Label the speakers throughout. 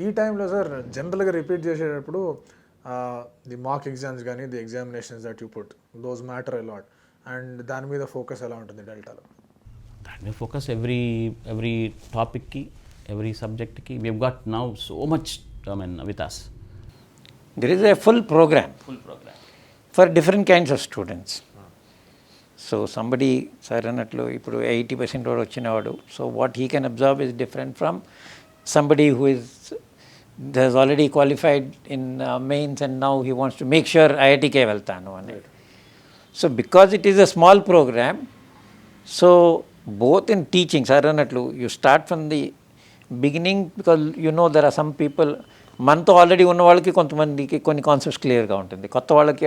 Speaker 1: ఈ టైంలో సార్ జనరల్గా రిపీట్ చేసేటప్పుడు ది మాక్ ఎగ్జామ్స్ కానీ the examinations that you put those matter a lot and దాని మీద ఫోకస్ ఎలా ఉంటుంది డెల్టాలో?
Speaker 2: దాని మీద ఫోకస్ ఎవ్రీ టాపిక్కి ఎవ్రీ సబ్జెక్ట్కి we got now so much with us.
Speaker 3: There is a full program for different kinds of students. So somebody, sir annatlu ఇప్పుడు 80% వాడు వచ్చినవాడు, so what he can absorb is different from somebody who has already qualified in mains and now he wants to make sure IITకే వెళ్తాను అని. So because it is a small program, so both in teaching, sir annatlu you start from the beginning because you know there are some people మనతో already ఉన్న వాళ్ళకి కొంతమందికి కొన్ని concepts క్లియర్గా ఉంటుంది, కొత్త వాళ్ళకి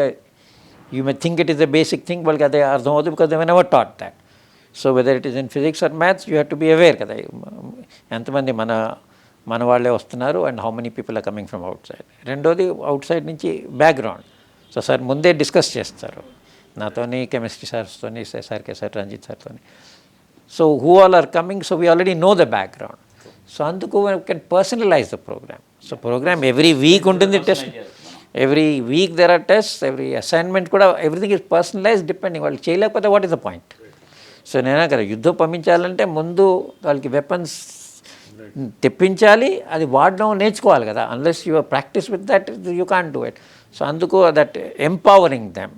Speaker 3: you may think it is the basic thing, వాళ్ళకి అదే అర్థం అవుతుంది because they never taught that. So whether it is in physics or maths you have to be aware కదా ఎంతమంది మన వాళ్ళే వస్తున్నారు and how many people are coming from outside. రెండోది అవుట్ సైడ్ నుంచి బ్యాక్గ్రౌండ్. సో సార్ ముందే discuss చేస్తారు నాతోని, కెమిస్ట్రీ సార్స్తోని, సార్ రంజిత్ సార్తోని. So who all are coming, so we already know the background. So అందుకు we can personalize the program. So program every week ఉంటుంది test, every week there are test, every assignment కూడా everything is personalize depending. వాళ్ళు చేయలేకపోతే what is the point? So నేనే కదా యుద్ధం పంపించాలంటే ముందు వాళ్ళకి వెపన్స్ తెప్పించాలి, అది వాడడం నేర్చుకోవాలి కదా. Unless you practice with that you can't do it. So అందుకు that empowering them.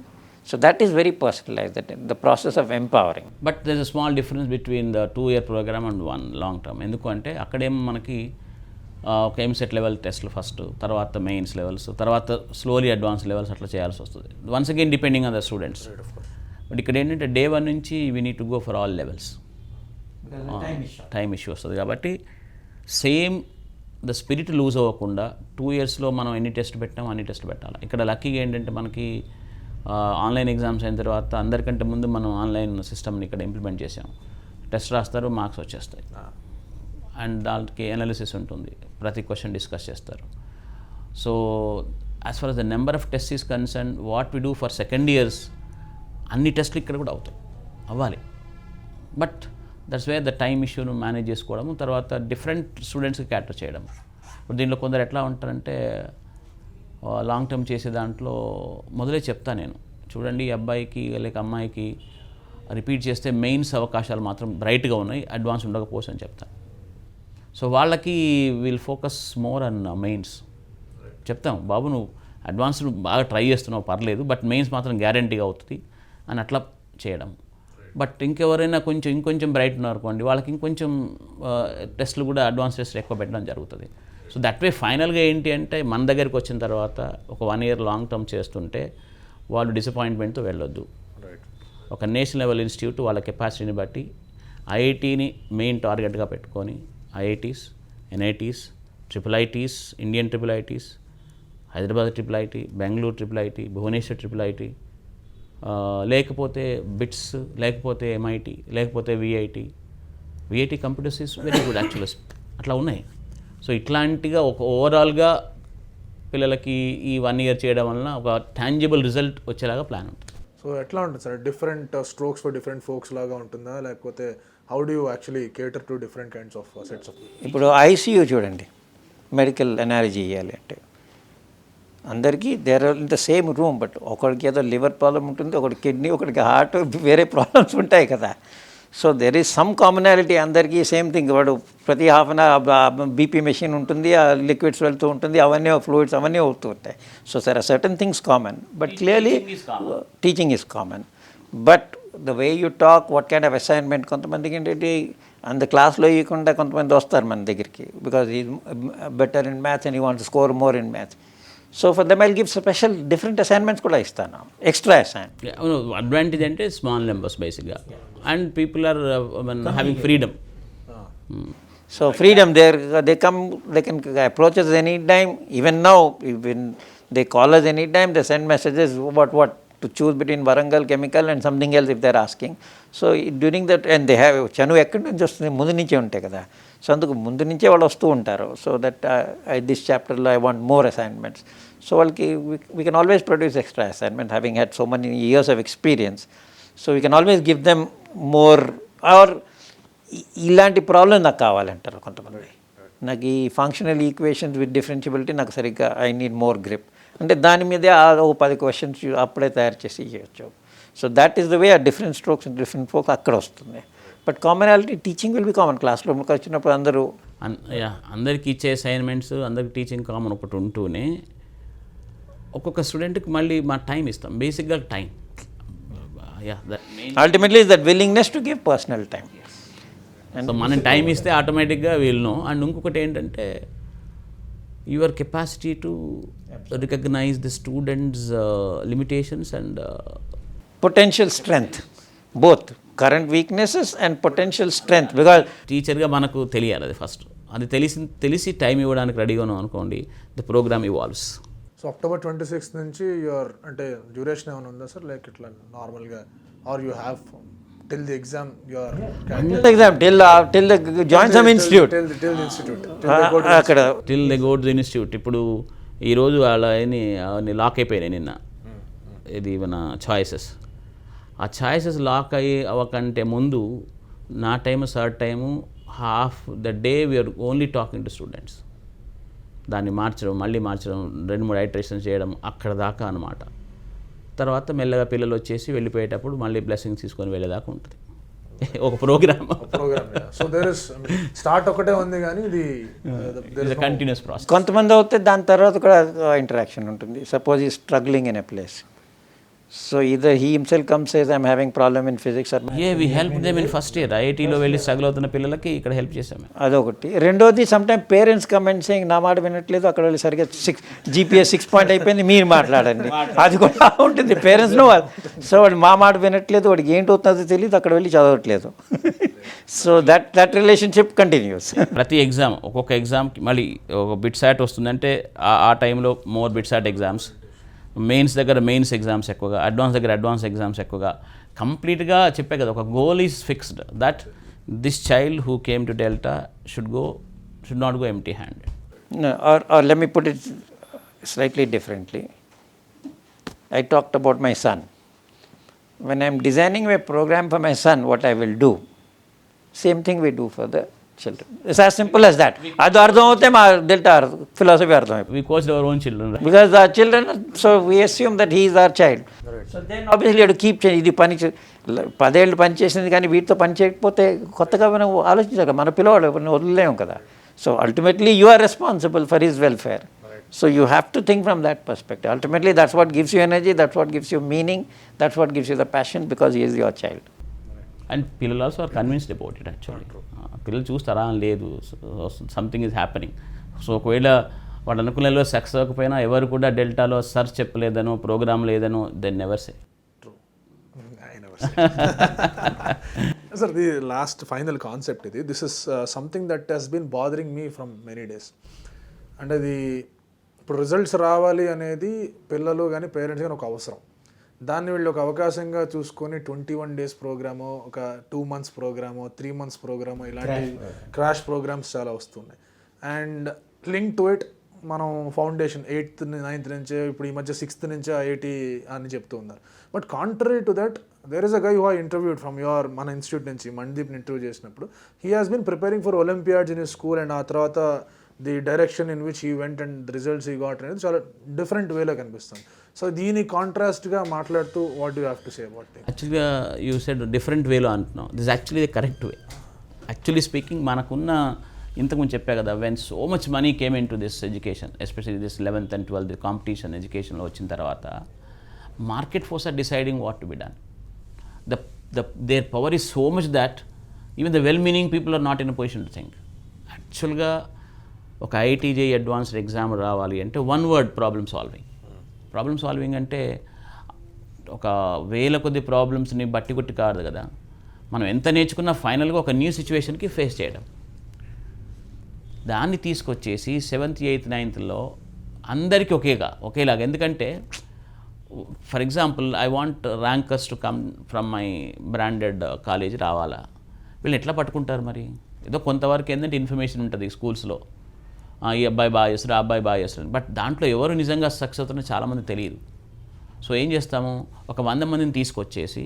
Speaker 3: So that is very personalized, that the process of empowering.
Speaker 2: But there is a small difference between the 2-year program and one long term. ఎందుకంటే అక్కడేమో మనకి ఒక EAMCET level టెస్ట్లు first, తర్వాత mains levels, తర్వాత slowly advance levels అట్లా చేయాల్సి వస్తుంది. Once again depending on the students. But ఇక్కడ ఏంటంటే డే 1 నుంచి we need to go for all levels. Time issue వస్తుంది కాబట్టి సేమ్ ద స్పిరిట్ లూజ్ అవ్వకుండా 2 yearsలో మనం ఎన్ని టెస్ట్ పెట్టామో అన్ని టెస్ట్ పెట్టాలి. ఇక్కడ లక్కీగా ఏంటంటే మనకి ఆన్లైన్ ఎగ్జామ్స్ అయిన తర్వాత అందరికంటే ముందు మనం ఆన్లైన్ సిస్టమ్ని ఇక్కడ ఇంప్లిమెంట్ చేసాం. టెస్ట్ రాస్తారు, మార్క్స్ వచ్చేస్తాయి, అండ్ దానికి ఎనాలిసిస్ ఉంటుంది, ప్రతి క్వశ్చన్ డిస్కస్ చేస్తారు. So as for as the number of test is concern, what we do for second years అన్ని టెస్ట్లు ఇక్కడ కూడా అవ్వాలి. But that's way the time ఇష్యూను మేనేజ్ చేసుకోవడము, తర్వాత డిఫరెంట్ స్టూడెంట్స్కి క్యాటర్ చేయడం. ఇప్పుడు దీంట్లో కొందరు ఎట్లా ఉంటారంటే లాంగ్ టర్మ్ చేసే దాంట్లో మొదలే చెప్తా నేను, చూడండి ఈ అబ్బాయికి లేక అమ్మాయికి రిపీట్ చేస్తే మెయిన్స్ అవకాశాలు మాత్రం బ్రైట్గా ఉన్నాయి, అడ్వాన్స్ ఉండకపోవచ్చు అని చెప్తాను. సో వాళ్ళకి we'll focus more on mains. చెప్తాం, బాబు నువ్వు అడ్వాన్స్ బాగా ట్రై చేస్తున్నావు పర్లేదు, బట్ మెయిన్స్ మాత్రం గ్యారంటీగా అవుతుంది అని అట్లా చేయడం. బట్ ఇంకెవరైనా ఇంకొంచెం బ్రైట్ ఉన్నారు అనుకోండి, వాళ్ళకి ఇంకొంచెం టెస్ట్లు కూడా అడ్వాన్స్ టెస్ట్ ఎక్కువ పెట్టడం జరుగుతుంది. సో దట్ వే ఫైనల్గా ఏంటి అంటే మన దగ్గరికి వచ్చిన తర్వాత ఒక 1 year లాంగ్ టర్మ్ చేస్తుంటే వాళ్ళు డిసప్పాయింట్మెంట్తో వెళ్ళొద్దు. ఒక నేషనల్ లెవెల్ ఇన్స్టిట్యూట్ వాళ్ళ కెపాసిటీని బట్టి ఐఐటీని మెయిన్ టార్గెట్గా పెట్టుకొని IITs, NITs, IIITs, Indian IIITs, Hyderabad IIIT, Bengaluru IIIT, Bhubaneswar IIIT, లేకపోతే బిట్స్, లేకపోతే MIT, లేకపోతే VIT computers is very good actually. అట్లా ఉన్నాయి. సో ఇట్లాంటిగా ఒక ఓవరాల్గా పిల్లలకి ఈ 1 year చేయడం వలన ఒక టాంజిబుల్ రిజల్ట్ వచ్చేలాగా ప్లాన్ ఉంటుంది.
Speaker 1: సో ఎట్లా ఉంటుంది sir, different strokes for different folks లాగా ఉంటుందా, లేకపోతే how do you actually cater to different kinds of sets of?
Speaker 3: ఇప్పుడు ICU చూడండి, మెడికల్ అనాలజీ చేయాలి అంటే అందరికీ there are in the same room, but ఒకరికి ఏదో లివర్ ప్రాబ్లం ఉంటుంది, ఒకటి కిడ్నీ, ఒకరికి హార్ట్, వేరే ప్రాబ్లమ్స్ ఉంటాయి కదా. So there is some commonality, అందరికీ సేమ్ థింగ్. వాడు ప్రతి half an hour BP machine ఉంటుంది, ఆ లిక్విడ్స్ వెళ్తూ ఉంటుంది, అవన్నీ ఫ్లూయిడ్స్ అవన్నీ అవుతూ ఉంటాయి. So there are certain things common, but clearly teaching is common. But the way you talk, what kind of assignment, కొంతమందికి ఏంటంటే అంత క్లాస్లో ఇవ్వకుండా కొంతమంది వస్తారు మన దగ్గరికి because is better in maths and you want to score more in maths. So for them I'll give special different assignments కూడా ఇస్తాను, ఎక్స్ట్రా అసైన్మెంట్.
Speaker 2: అడ్వాంటేజ్ అంటే స్మాల్ నెంబర్స్ బేసిక్గా, and people are having freedom.
Speaker 3: So freedom, they come, they can approach us anytime. Even now, even they call us anytime, they send messages what to choose between Warangal Chemical and something else if they're asking. So during that, and they have chanu ekkadi nunchi vastundi, mundu nunche untayi kada. So anduku mundu nunche vallu vastu untaru. So that this chapter lo I want more assignments. So valki we can always produce extra assignment, having had so many years of experience. So we can always give them more, or ఇలాంటి problem నాకు కావాలంటారు కొంతమంది. నాకు ఈ functional equations with differentiability నాకు సరిగ్గా I need more grip అంటే దాని మీదే ఓ 10 క్వశ్చన్స్ అప్పుడే తయారు చేసి ఇవ్వచ్చు. So that is the way ah different strokes different folks అక్కడ వస్తుంది. But commonality teaching will be common. క్లాస్లోకి వచ్చినప్పుడు అందరూ
Speaker 2: అందరికి ఇచ్చే అసైన్మెంట్స్ అందరికి టీచింగ్ కామన్ ఒకటి ఉంటూనే ఒక్కొక్క స్టూడెంట్కి మళ్ళీ మా టైం ఇస్తాం. బేసిక్గా time
Speaker 3: ultimately is that willingness to give personal time.
Speaker 2: So మనం టైం ఇస్తే ఆటోమేటిక్గా వీళ్ళను. అండ్ ఇంకొకటి ఏంటంటే your capacity to recognise the students limitations and
Speaker 3: potential strength, both current weaknesses and potential strength. Because
Speaker 2: టీచర్గా మనకు తెలియాలి అది ఫస్ట్. అది తెలిసి టైం ఇవ్వడానికి రెడీగా ఉన్నాం అనుకోండి, the programme evolves.
Speaker 1: So October 26th నుంచి యువర్ అంటే డ్యూరేషన్ ఏమైనా ఉందా సార్? లైక్ ఇట్లా నార్మల్గా are you have till the exam your
Speaker 3: exam till the join some institute
Speaker 1: till institute
Speaker 3: అక్కడ
Speaker 2: till they go to the institute. ఇప్పుడు ఈరోజు అవన్నీ లాక్ అయిపోయినాయి నిన్న. ఇది మన చాయిసెస్. ఆ చాయిసెస్ లాక్ అవ్వకంటే ముందు నా time sir time half the day we're only talking to students. దాన్ని మార్చడం, మళ్ళీ మార్చడం, 2-3 ఐటరేషన్స్ చేయడం అక్కడ దాకా అనమాట. తర్వాత మెల్లగా పిల్లలు వచ్చేసి వెళ్ళిపోయేటప్పుడు మళ్ళీ బ్లెస్సింగ్స్ తీసుకొని వెళ్ళేదాకా ఉంటుంది ఒక programme.
Speaker 1: So there is start ఒకటే ఉంది కానీ ఇది
Speaker 2: కంటిన్యూస్ ప్రాసెస్.
Speaker 3: కొంతమంది అవుతే దాని తర్వాత కూడా ఇంటరాక్షన్ ఉంటుంది. సపోజ్ ఈ struggling in a place, so either he himself comes says I'm having problem in physics or
Speaker 2: we helped them in first year. ఐఐటీలో వెళ్ళి స్ట్రగుల్ అవుతున్న పిల్లలకి ఇక్కడ హెల్ప్ చేసాము.
Speaker 3: అదొకటి. రెండోది సమ్టైమ్ పేరెంట్స్ కమెంట్ సేయింగ్ నా మాట వినట్లేదు, అక్కడ వెళ్ళి సరిగ్గా GPA 6 పాయింట్ అయిపోయింది, మీరు మాట్లాడండి. అది కూడా ఉంటుంది పేరెంట్స్లో. సో వాడు మా మాట వినట్లేదు, వాడికి ఏంటి అవుతుందో తెలియదు, అక్కడ వెళ్ళి చదవట్లేదు. So that relationship continuous.
Speaker 2: ప్రతి ఎగ్జామ్ ఒక్కొక్క ఎగ్జామ్కి మళ్ళీ ఒక బిట్ సాట్ వస్తుందంటే ఆ టైంలో మోర్ బిట్ సాట్ ఎగ్జామ్స్, మెయిన్స్ దగ్గర మెయిన్స్ ఎగ్జామ్స్ ఎక్కువగా, అడ్వాన్స్ దగ్గర అడ్వాన్స్ ఎగ్జామ్స్ ఎక్కువగా. కంప్లీట్గా చెప్పే కదా, ఒక goal is fixed that this child who came to delta should not go empty handed.
Speaker 3: Or let me put it slightly differently. I talked about my son. When I'm designing a program for my son, what I will do, same thing we do for the children. It's as simple as that. అది అర్థం అవుతే మా delta philosophy అర్థం అయిపోయింది.
Speaker 2: We coached our own children, right?
Speaker 3: Because our children, so we assume that he is our child. So then obviously you have to keep changing. ఇది పని 10 ఏళ్ళు పని చేసింది కానీ వీటితో పని చేయకపోతే కొత్తగా మనం ఆలోచించాలి. మన పిల్లవాడు వదిలేము కదా. So ultimately you are responsible for his welfare. So you have to think from that perspective. Ultimately that's what gives you energy, that's what gives you meaning, that's what gives you the passion, because he is your child.
Speaker 2: And పిల్లలు also are convinced about it actually. పిల్లలు చూస్తారా లేదు, something is happening. So ఒకవేళ వాడు అనుకునేలో success అవ్వకపోయినా ఎవరు కూడా డెల్టాలో సర్చ్ చెప్పలేదనో ప్రోగ్రామ్ లేదనో then never say.
Speaker 1: Sir the last final concept ఇది. This is something that he's been bothering me from many days. అంటే అది ఇప్పుడు రిజల్ట్స్ రావాలి అనేది పిల్లలు కానీ పేరెంట్స్ కానీ ఒక అవసరం. దాన్ని వీళ్ళు ఒక అవకాశంగా చూసుకొని 21 days ప్రోగ్రామో, ఒక 2 months ప్రోగ్రామో, 3 months ప్రోగ్రామో, ఇలాంటి క్రాష్ ప్రోగ్రామ్స్ చాలా వస్తున్నాయి. అండ్ లింక్ టు ఇట్ మనం ఫౌండేషన్ 8th 9th నుంచే, ఇప్పుడు ఈ మధ్య 6th నుంచే IIT అని చెప్తూ ఉన్నారు. But contrary to that there is a guy who I interviewed from మన ఇన్స్టిట్యూట్ నుంచి, మణ్దీప్ని ఇంటర్వ్యూ చేసినప్పుడు he has been preparing for olympiads in his school, and ఆ తర్వాత the direction in which he went and the results he got అనేది చాలా different వేలో కనిపిస్తుంది. సో దీని కాంట్రాస్ట్గా మాట్లాడుతూ what you have to say about it?
Speaker 2: యాక్చువల్గా యూ సెడ్ డిఫరెంట్ వేలో అంటున్నాం. This actually the correct way. Actually speaking మనకున్న ఇంతకుముందు చెప్పా కదా, when so much money came in to this education, especially this 11th and 12th competition ఎడ్యుకేషన్లో వచ్చిన తర్వాత market force are deciding what to be done. Their power is so much that even the well meaning people are not in a position to think. యాక్చువల్గా ఒక IIT advanced exam రావాలి అంటే one word problem solving. Problem solving అంటే ఒక వేల కొద్ది ప్రాబ్లమ్స్ని బట్టి కొట్టి కాదు కదా. మనం ఎంత నేర్చుకున్నా ఫైనల్గా ఒక న్యూ సిచ్యువేషన్కి ఫేస్ చేయడం. దాన్ని తీసుకొచ్చేసి 7th 8th 9thలో అందరికీ ఒకేలాగా. ఎందుకంటే for example I want rankers to come from my branded college రావాలా, వీళ్ళు ఎట్లా పట్టుకుంటారు మరి? ఏదో కొంతవరకు ఏంటంటే ఇన్ఫర్మేషన్ ఉంటుంది స్కూల్స్లో, ఈ అబ్బాయి బాగా చేస్తారు, ఆ అబ్బాయి బాగా చేస్తారు, బట్ దాంట్లో ఎవరు నిజంగా సక్సెస్ అవుతారో చాలామంది తెలియదు. సో ఏం చేస్తాము, ఒక 100 మందిని తీసుకొచ్చేసి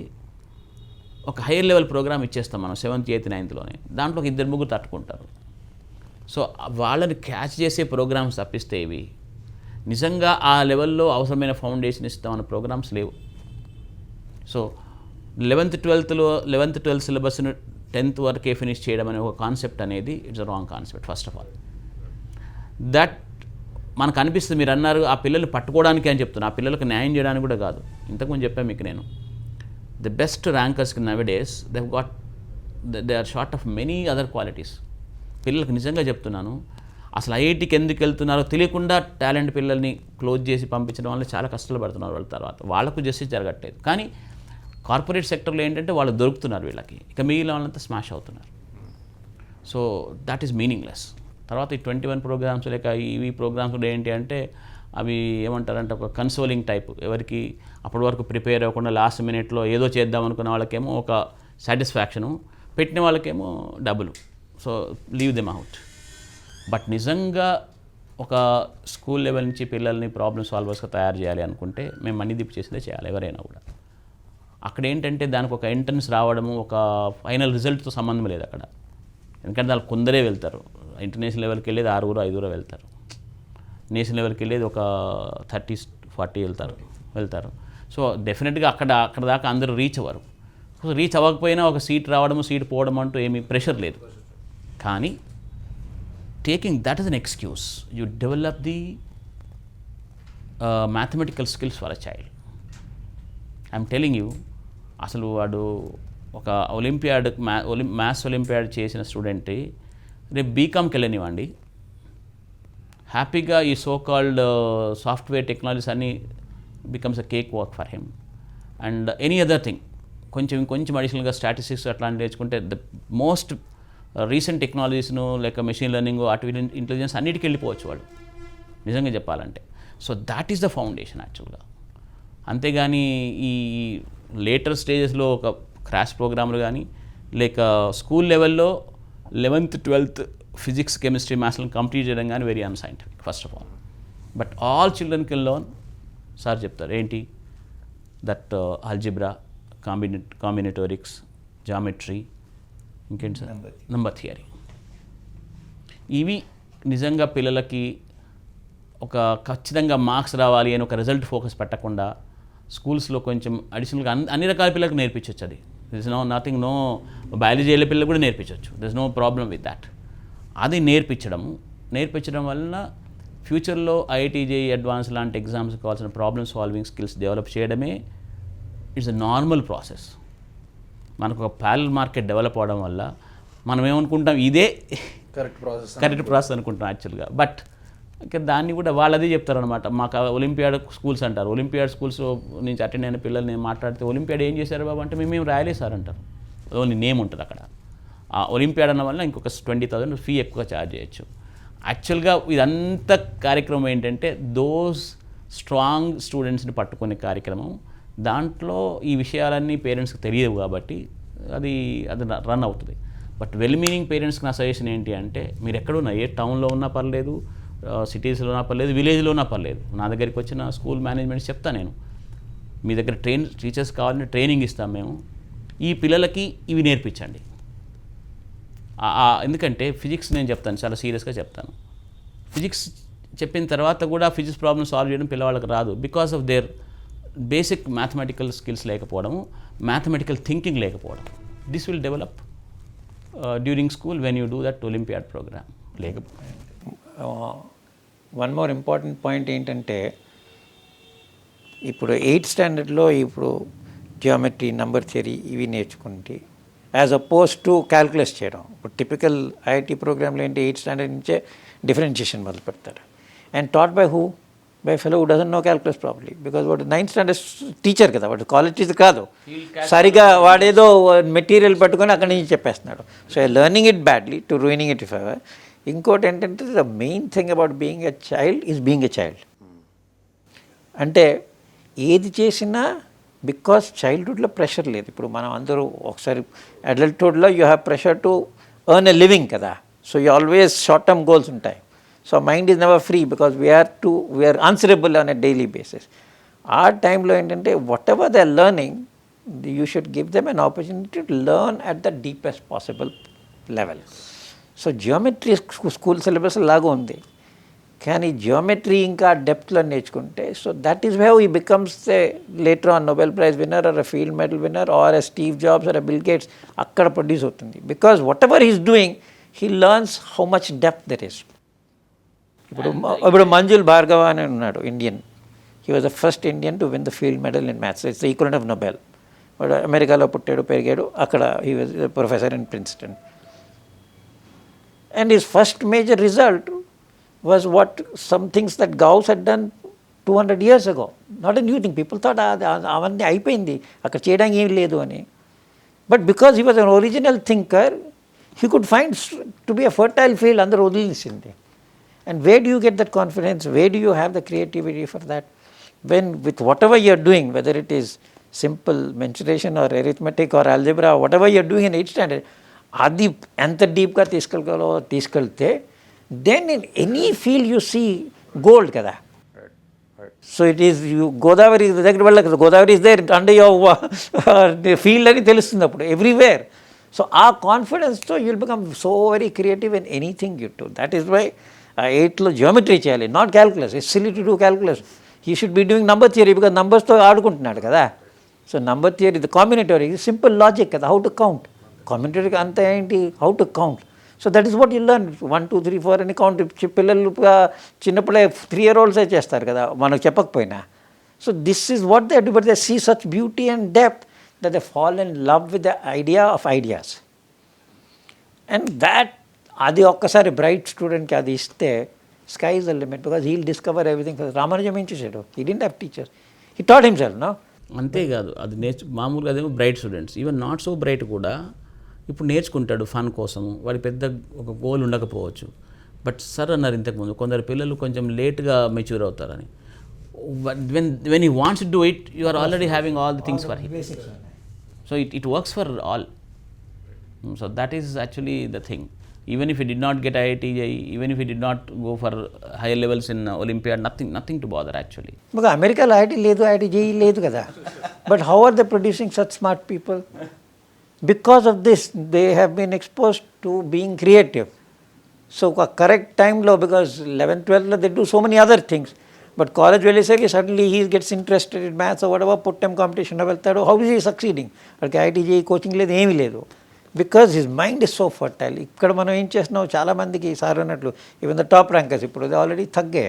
Speaker 2: ఒక హైయర్ లెవెల్ ప్రోగ్రామ్ ఇచ్చేస్తాం మనం 7th 8th 9thలోనే. దాంట్లో 2-3 తట్టుకుంటారు. సో వాళ్ళని క్యాచ్ చేసే ప్రోగ్రామ్స్ తప్పిస్తే ఇవి నిజంగా ఆ లెవెల్లో అవసరమైన ఫౌండేషన్ ఇస్తామన్న ప్రోగ్రామ్స్ లేవు. సో 11th 12th సిలబస్ను 10th వరకే ఫినిష్ చేయడం అనే ఒక కాన్సెప్ట్ అనేది it's a wrong concept. First of all that మనకు అనిపిస్తుంది, మీరు అన్నారు ఆ పిల్లలు పట్టుకోవడానికి అని చెప్తున్నా, ఆ పిల్లలకు న్యాయం చేయడానికి కూడా కాదు. ఇంతకుముందు చెప్పాను మీకు నేను, ది బెస్ట్ ర్యాంకర్స్కి nowadays they are short of many other qualities. పిల్లలకు నిజంగా చెప్తున్నాను, అసలు ఐఐటికి ఎందుకు వెళ్తున్నారో తెలియకుండా టాలెంట్ పిల్లల్ని క్లోజ్ చేసి పంపించడం వల్ల చాలా కష్టాలు పడుతున్నారు వాళ్ళ తర్వాత. వాళ్ళకు జస్టిస్ జరగట్లేదు. కానీ కార్పొరేట్ సెక్టర్లో ఏంటంటే వాళ్ళు దొరుకుతున్నారు వీళ్ళకి, ఇక మిగిలిన వాళ్ళంతా స్మాష్ అవుతున్నారు. So that is meaningless. తర్వాత ఈ 21 ప్రోగ్రామ్స్ లేక ఈ ప్రోగ్రామ్స్ కూడా ఏంటి అంటే అవి ఏమంటారంటే ఒక కన్సోలింగ్ టైప్, ఎవరికి అప్పటి వరకు ప్రిపేర్ అవ్వకుండా లాస్ట్ మినిట్లో ఏదో చేద్దాం అనుకున్న వాళ్ళకేమో ఒక సాటిస్ఫాక్షను, పెట్టిన వాళ్ళకేమో డబ్బులు. So leave them out. But నిజంగా ఒక స్కూల్ లెవెల్ నుంచి పిల్లల్ని ప్రాబ్లమ్ సాల్వర్స్గా తయారు చేయాలి అనుకుంటే మేము మనీ దిప్పు చేసిందే చేయాలి ఎవరైనా కూడా. అక్కడ ఏంటంటే దానికి ఒక ఎంట్రన్స్ రావడము, ఒక ఫైనల్ రిజల్ట్తో సంబంధం లేదు అక్కడ. ఎందుకంటే దానికి కొందరే వెళ్తారు. ఇంటర్నేషనల్ లెవెల్కి వెళ్ళేది 6-5 వెళ్తారు, నేషనల్ లెవెల్కి వెళ్ళేది ఒక 30-40 వెళ్తారు. సో డెఫినెట్గా అక్కడ దాకా అందరూ రీచ్ అవ్వరు. సో రీచ్ అవ్వకపోయినా ఒక సీట్ రావడము, సీట్ పోవడం అంటూ ఏమీ ప్రెషర్ లేదు. కానీ taking that is an excuse, you develop the mathematical skills for a child. I'm telling you, అసలు వాడు ఒక ఒలింపియాడ్ మ్యాథ్స్ ఒలింపియాడ్ చేసిన స్టూడెంట్ రేపు బీకామ్కి వెళ్ళనివ్వండి, హ్యాపీగా ఈ సో కాల్డ్ సాఫ్ట్వేర్ టెక్నాలజీస్ అన్నీ becomes a cake work for him. And any other thing, కొంచెం అడిషనల్గా స్టాటిస్టిక్స్ అట్లాంటివి నేర్చుకుంటే ద మోస్ట్ రీసెంట్ టెక్నాలజీస్ను లేక మెషిన్ లెర్నింగ్, ఆర్టిఫిషియల్ ఇంటెలిజెన్స్ అన్నిటికీ వెళ్ళిపోవచ్చు వాడు నిజంగా చెప్పాలంటే. So that is the foundation యాక్చువల్గా. అంతేగాని ఈ లేటర్ స్టేజెస్లో ఒక క్రాష్ ప్రోగ్రాములు కానీ లేక స్కూల్ లెవెల్లో 11th 12th physics, chemistry, మ్యాథ్స్లను complete చేయడం కానీ very unscientific first of all. But all children can learn. Sir చెప్తారు ఏంటి దట్ ఆల్జిబ్రా, కాంబినేటోరిక్స్, జామెట్రీ, ఇంకేంటి సార్, నెంబర్ థియరీ. ఇవి నిజంగా పిల్లలకి ఒక ఖచ్చితంగా మార్క్స్ రావాలి అని ఒక రిజల్ట్ ఫోకస్ పెట్టకుండా స్కూల్స్లో కొంచెం అడిషనల్గా అన్ని రకాల పిల్లలకు నేర్పించవచ్చు. అది దిస్ నో బయాలజీ వెళ్ళే పిల్లలకు కూడా నేర్పించవచ్చు. This no problem with that. అది నేర్పించడం వలన ఫ్యూచర్లో ఐఐటీ, జేఈ అడ్వాన్స్ లాంటి ఎగ్జామ్స్ కావాల్సిన ప్రాబ్లమ్ సాల్వింగ్ స్కిల్స్ డెవలప్ చేయడమే ఇట్స్ అ నార్మల్ ప్రాసెస్. మనకు ఒక ప్యారలల్ మార్కెట్ డెవలప్ అవడం వల్ల మనం ఏమనుకుంటాం, ఇదే కరెక్ట్ ప్రాసెస్ అనుకుంటాం యాక్చువల్గా. బట్ ఇంకా దాన్ని కూడా వాళ్ళు అదే చెప్తారనమాట. మాకు ఒలింపియాడ్ స్కూల్స్ అంటారు. ఒలింపియాడ్ స్కూల్స్ నుంచి అటెండ్ అయిన పిల్లలు నేను మాట్లాడితే ఒలింపియాడ్ ఏం చేశారు బాబు అంటే మేము రాయలేదు సార్ అంటారు. ఓన్లీ నేమ్ ఉంటుంది అక్కడ. ఆ ఒలింపియాడ్ అన్న వల్ల ఇంకొక 20,000 ఫీ ఎక్కువ ఛార్జ్ చేయొచ్చు. యాక్చువల్గా ఇదంతా కార్యక్రమం ఏంటంటే దోస్ స్ట్రాంగ్ స్టూడెంట్స్ని పట్టుకునే కార్యక్రమం. దాంట్లో ఈ విషయాలన్నీ పేరెంట్స్కి తెలియవు కాబట్టి అది రన్ అవుతుంది. బట్ వెల్ మీనింగ్ పేరెంట్స్కి నా సజెషన్ ఏంటి అంటే, మీరు ఎక్కడున్నా, ఏ టౌన్లో ఉన్నా పర్లేదు, సిటీస్లో ఉన్నా పర్లేదు, విలేజ్లో ఉన్నా పర్లేదు, నా దగ్గరికి వచ్చిన స్కూల్ మేనేజ్మెంట్స్ చెప్తాను నేను, మీ దగ్గర టీచర్స్ కావాలని ట్రైనింగ్ ఇస్తాం మేము, ఈ పిల్లలకి ఇవి నేర్పించండి. ఎందుకంటే ఫిజిక్స్ నేను చెప్తాను, చాలా సీరియస్గా చెప్తాను. ఫిజిక్స్ చెప్పిన తర్వాత కూడా ఫిజిక్స్ ప్రాబ్లమ్ సాల్వ్ చేయడం పిల్లవాళ్ళకి రాదు. Because of their basic mathematical skills లేకపోవడము, మ్యాథమెటికల్ థింకింగ్ లేకపోవడం. This will develop during school when you do that olympiad programme.
Speaker 3: One more important point ఏంటంటే, ఇప్పుడు 8th స్టాండర్డ్లో ఇప్పుడు జియోమెట్రీ, నెంబర్ థియరీ ఇవి నేర్చుకుంటే యాజ్ అపోజ్ టు క్యాల్కులేస్ చేయడం. ఇప్పుడు టిపికల్ ఐఐటీ ప్రోగ్రామ్లో ఏంటి, 8th స్టాండర్డ్ నుంచే డిఫరెన్షియేషన్ మొదలు పెడతారు. And taught by who? By fellow who doesn't know calculus probably. Because వాడు 9th స్టాండర్డ్ టీచర్ కదా, వాడు కాలేజ్ టీచర్ కాదు. సరిగా వాడేదో మెటీరియల్ పట్టుకొని అక్కడి నుంచి చెప్పేస్తున్నాడు. So learning it badly to ruining it if ever. ఇంకోటి ఏంటంటే, the main thing about being a child is being a child. అంటే ఏది చేసినా బికాస్ చైల్డ్హుడ్లో ప్రెషర్ లేదు. ఇప్పుడు మనం అందరూ ఒకసారి అడల్ట్హుడ్లో you have pressure to earn a living కదా. So you always short term goals ఉంటాయి. So mind is never free because we are answerable on a daily basis. ఆ టైంలో ఏంటంటే whatever they are learning, you should give them an opportunity to learn at the deepest possible level. So geometry school syllabus లాగా ఉంది, కానీ geometry ఇంకా డెప్త్లో నేర్చుకుంటే so that is how he becomes a later on Nobel prize winner or a field medal winner or a Steve Jobs or a Bill Gates అక్కడ produce అవుతుంది. Because whatever he's doing he learns how much depth there is. ఇప్పుడు మంజుల్ భార్గవ అని ఉన్నాడు, Indian. He was the first Indian to win the field medal in maths. It's the equivalent of Nobel. వాడు అమెరికాలో పుట్టాడు, పెరిగాడు, అక్కడ he was professor in Princeton. And his first major result was what some things that Gauss had done 200 years ago. Not a new thing. People thought avandi అయిపోయింది, అక్కడ చేయడానికి ఏం లేదు అని. But because he was an original thinker, he could find to be a fertile field అందరూ వదిలేసింది. And where do you get that confidence? Where do you have the creativity for that? When with whatever you are doing, whether it is simple mensuration or arithmetic or algebra, whatever you are doing in 8th standard, అది ఎంత డీప్గా తీసుకెళ్తే then in any field you see gold కదా. So it is you Godavari దగ్గర వెళ్ళక, Godavari is there under your field అని తెలుస్తుంది అప్పుడు ఎవ్రీవేర్. సో ఆ కాన్ఫిడెన్స్తో you'll become so very creative in anything you do. That is why 8లో జియోమెట్రీ చేయాలి, not calculus. It's silly to do calculus. He should be doing number theory, because నంబర్స్తో ఆడుకుంటున్నాడు కదా. So number theory, the combinatory, simple logic కదా, how to count. కామెంటరీకి అంత ఏంటి, how to count. So that is what you learn. 1 2 3 4 అని count పిల్లలు చిన్నప్పుడే 3-year-olds చేస్తారు కదా, మనకు చెప్పకపోయినా. So this is what they do, but they see such beauty and depth that they fall in love with the idea of ideas. And that అది ఒక్కసారి bright స్టూడెంట్కి అది ఇస్తే sky is the limit, because he'll discover everything. Ramanujan ఏం చేశాడు, he didn't have teachers, he taught himself. No,
Speaker 2: అంతేకాదు, అది మామూలుగా అదేమో bright students, even not so bright కూడా ఇప్పుడు నేర్చుకుంటాడు ఫన్ కోసము. వాడి పెద్ద ఒక గోల్ ఉండకపోవచ్చు, బట్ సార్ అన్నారు ఇంతకుముందు కొందరు పిల్లలు కొంచెం లేట్గా మెచ్యూర్ అవుతారని. When you wants to do it, you are already having all the things for him. So it works for all. So that is actually the thing. Even if he did not get IIT, even if he did not go for higher levels in Olympiad, nothing to bother actually.
Speaker 3: Because అమెరికాలో IIT లేదు, IIT JEE లేదు కదా. But how are they producing such smart people? Because of this, they have been exposed to being creative. So a correct time lo, because 11th, 12th they do so many other things. But college వెళ్ళేసరికి suddenly he gets interested in maths or whatever, put them competition వెళ్తాడు. How is he succeeding? వాళ్ళకి IIT JEE coaching లేదు, ఏమీ లేదు. Because his mind is so fertile. ఇక్కడ మనం ఏం చేస్తున్నాం, చాలామందికి సార్ అన్నట్లు ఈవెన్ ద టాప్ ర్యాంకర్స్ ఇప్పుడు ఆల్రెడీ తగ్గే,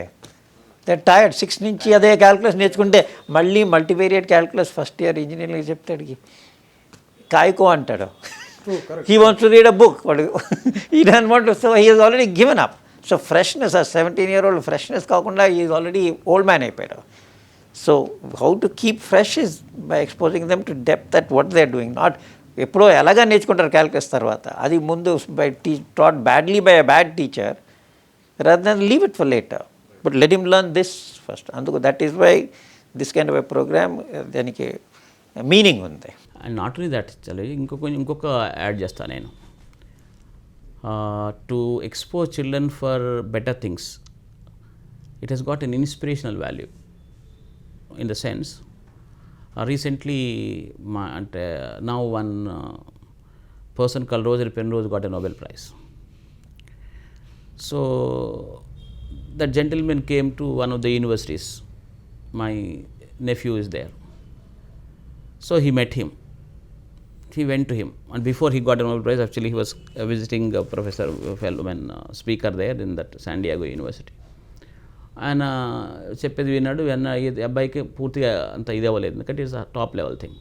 Speaker 3: దే టైర్డ్. 6 నుంచి అదే క్యాల్కులస్ నేర్చుకుంటే మళ్ళీ multivariate calculus first year engineering చెప్తాడు, కాయకో అంటాడు. He wants to read a book, వాడు ఈ don't want to. So he is already given up. So freshness, ఆ 17-year-old ఫ్రెష్నెస్ కాకుండా he is already old man అయిపోయాడు. So how to keep fresh is by exposing them to depth that what they are doing. Not ఎప్పుడో ఎలాగా నేర్చుకుంటారు calculus తర్వాత, అది ముందు by taught badly by a bad teacher rather than leave it for later. But let him learn this first. అందుకు that is why this kind of a programme, దానికి మీనింగ్ ఉంది.
Speaker 2: అండ్ నాట్ ఓన్లీ దట్, ఇంకొక add చేస్తాను నేను. To expose children for better things, it has got N inspirational value in the sense. Recently, now one person called Rosary Penrose got a Nobel Prize. So that gentleman came to one of the universities. My nephew is there. So he met him. He went to him, and before he got a Nobel Prize, actually he was visiting a professor, speaker there in that San Diego University. ఆయన చెప్పేది విన్నాడు. ఈ అబ్బాయికి పూర్తిగా అంత ఇది అవ్వలేదు, ఎందుకంటే it's top level thing.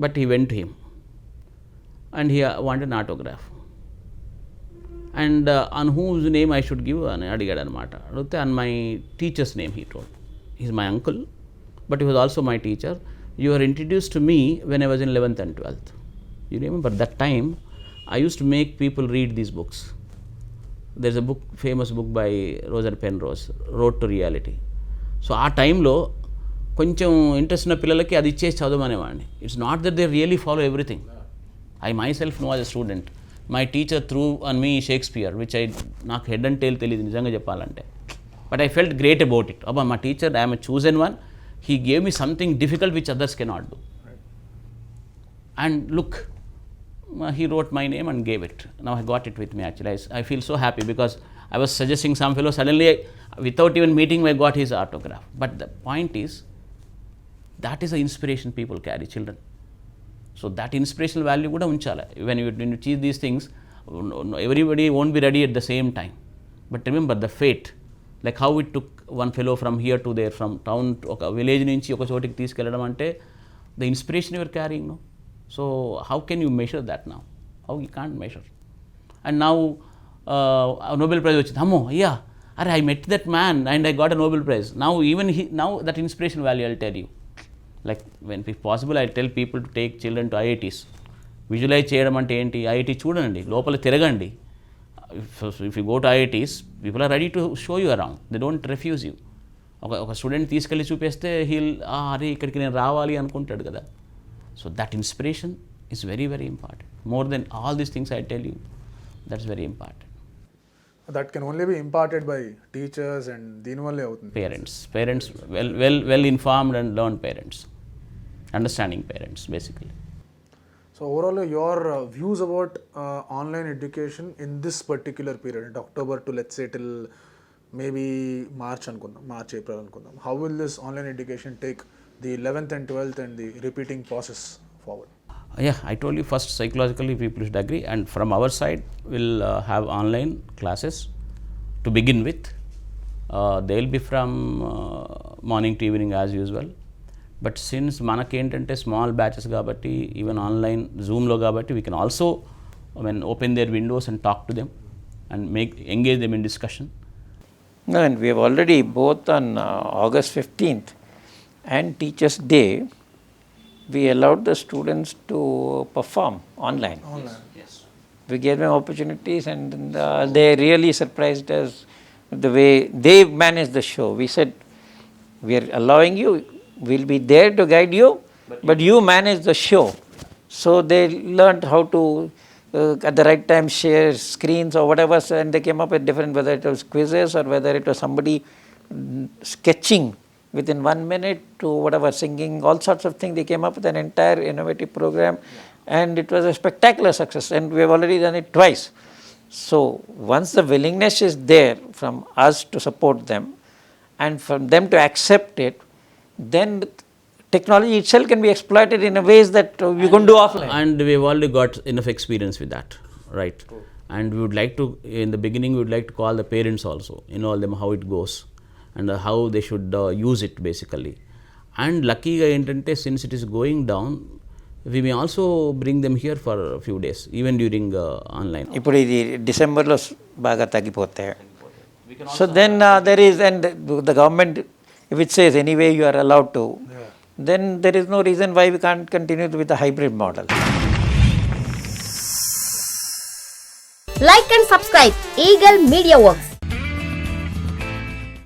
Speaker 2: But he went to him and he wanted an autograph. And on whose name I should give అని అడిగాడు అనమాట. అడిగితే on my teacher's name he told. He's my uncle, but he was also my teacher. You are introduced to me when I was in 11th and 12th. You remember that time I use to make people read these books. There's a book, famous book by Rosary Penrose, Road to Reality. So ఆ టైంలో కొంచెం interest ఉన్న పిల్లలకి అది ఇచ్చేసి చదవమనేవాడిని. It's not that they really follow everything. I myself know as a student. My teacher threw on me Shakespeare, which నాకు head and tail తెలియదు నిజంగా చెప్పాలంటే. But I felt great about it. అబ్బా, మా teacher I am a chosen one, he gave me something difficult which others cannot do. And look, he wrote my name and gave it. Now I got it with me actually. I feel so happy because I was suggesting some fellow, suddenly without even meeting I got his autograph. But the point is, that is the inspiration people carry, children. So that inspirational value kuda unchala. When you achieve these things, everybody won't be ready at the same time. But remember the fate, like how it took one fellow from here to there, from town to oka village nunchi oka chotiki తీసుకెళ్ళడం అంటే the inspiration you are carrying, no? So how can you measure that now? How you can't measure. And now Nobel Prize వచ్చింది, అమ్మో అయ్యా అరే I met that man and I got a Nobel Prize. Now even now that inspiration value I'll tell you. Like when if possible I'll tell people to take children to IITs. Visualize చేయడం అంటే ఏంటి, IIT చూడండి, లోపల తిరగండి. If you go to IITs, people are ready to show you around. They don't refuse you. ఒక student తీసుకెళ్ళి చూపిస్తే he'll అరే ఇక్కడికి నేను రావాలి అనుకుంటాడు కదా. So that inspiration is very very important. More than all these things I tell you, that's very important.
Speaker 1: That can only be imparted by teachers and దీనివల్లే అవుతుంది.
Speaker 2: Parents well informed and learn parents, understanding parents basically.
Speaker 1: So overall, your views about online education in this particular period, October to let's say till maybe March అనుకుందాం, March, April అనుకుందాం. How will this online education take the 11th and 12th and the repeating process forward?
Speaker 2: Yeah, I told you first psychologically people should agree, and from our side we'll have online classes to begin with. They'll be from morning to evening as usual. But since మనకేంటంటే small batches కాబట్టి even online జూమ్లో కాబట్టి we can also open there Windows and talk to them and engage them in discussion.
Speaker 3: No, and we have already both on August 15th and Teachers' Day, we allowed the students to perform online.
Speaker 2: Yes.
Speaker 3: We gave them opportunities and they really surprised us the way they managed the show. We said, we are allowing you, we'll be there to guide you, but you manage the show. So they learned how to at the right time share screens or whatever, and they came up with different, whether it was quizzes or whether it was somebody sketching within 1 minute to whatever, singing, all sorts of things. They came up with an entire innovative program, and it was a spectacular success, and we have already done it twice. So once the willingness is there from us to support them and from them to accept it, then technology itself can be exploited in a ways that you couldn't do offline.
Speaker 2: And we've already got enough experience with that, right? True. And we would like to, in the beginning, we would like to call the parents also, involve them how it goes and how they should use it basically. And luckily, since it is going down, we may also bring them here for a few days, even during online.
Speaker 3: ఇప్పుడు ఇది డిసెంబర్లో బాగా తగ్గిపోతాయి. So then there is, and the government, if it says anyway you are allowed to, then there is no reason why we can't continue with the hybrid model.
Speaker 4: Like and subscribe Eagle Media Works.